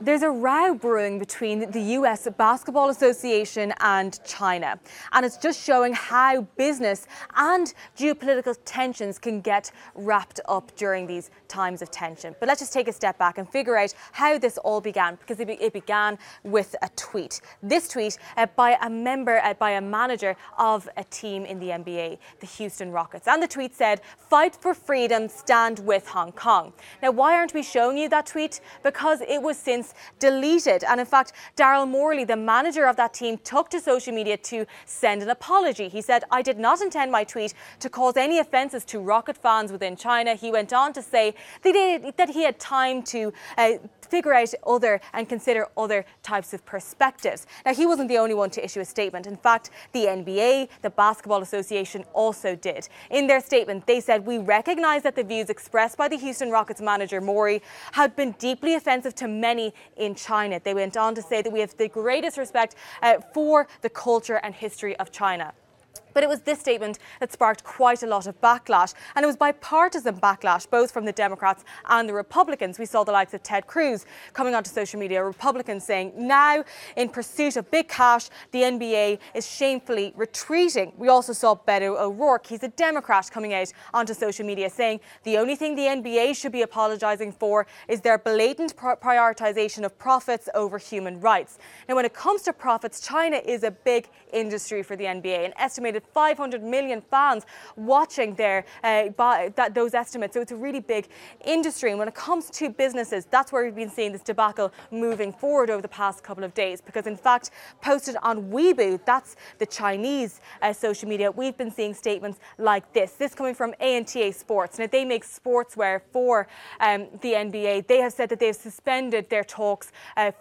There's a row brewing between the US Basketball Association and China, and it's just showing how business and geopolitical tensions can get wrapped up during these times of tension. But let's just take a step back and figure out how this all began, because it began with a tweet. This tweet by a manager of a team in the NBA, the Houston Rockets. And the tweet said, "Fight for freedom, stand with Hong Kong." Now, why aren't we showing you that tweet? Because it was since deleted. And in fact, Daryl Morley, the manager of that team, took to social media to send an apology. He said, "I did not intend my tweet to cause any offences to Rocket fans within China." He went on to say that he had time to figure out other and consider other types of perspectives. Now, he wasn't the only one to issue a statement. In fact, the NBA, the Basketball Association, also did. In their statement, they said, "We recognise that the views expressed by the Houston Rockets manager, Morey, had been deeply offensive to many in China." They went on to say that we have the greatest respect for the culture and history of China. But it was this statement that sparked quite a lot of backlash, and it was bipartisan backlash, both from the Democrats and the Republicans. We saw the likes of Ted Cruz coming onto social media, Republicans saying, now, in pursuit of big cash, the NBA is shamefully retreating. We also saw Beto O'Rourke, he's a Democrat, coming out onto social media saying the only thing the NBA should be apologising for is their blatant prioritisation of profits over human rights. Now, when it comes to profits, China is a big industry for the NBA, an estimated 500 million fans watching those estimates. So it's a really big industry. And when it comes to businesses, that's where we've been seeing this debacle moving forward over the past couple of days. Because in fact, posted on Weibo, that's the Chinese social media, we've been seeing statements like this. This coming from ANTA Sports. Now, they make sportswear for the NBA. They have said that they've suspended their talks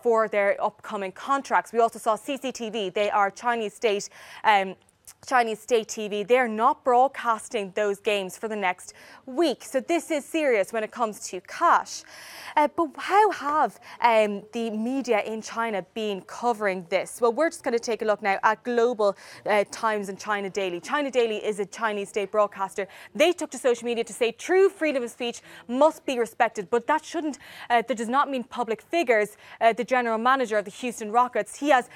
for their upcoming contracts. We also saw CCTV. They are Chinese state TV, they're not broadcasting those games for the next week. So this is serious when it comes to cash. But how have the media in China been covering this? Well, we're just going to take a look now at Global Times and China Daily. China Daily is a Chinese state broadcaster. They took to social media to say true freedom of speech must be respected, but that does not mean public figures. The general manager of the Houston Rockets, he has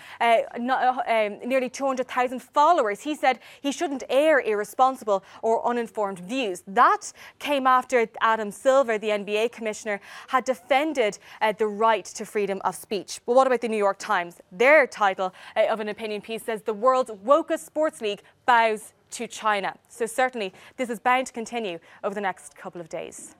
nearly 200,000 followers. He said he shouldn't air irresponsible or uninformed views. That came after Adam Silver, the NBA commissioner, had defended the right to freedom of speech. But what about the New York Times? Their title of an opinion piece says the world's wokest sports league bows to China. So certainly this is bound to continue over the next couple of days.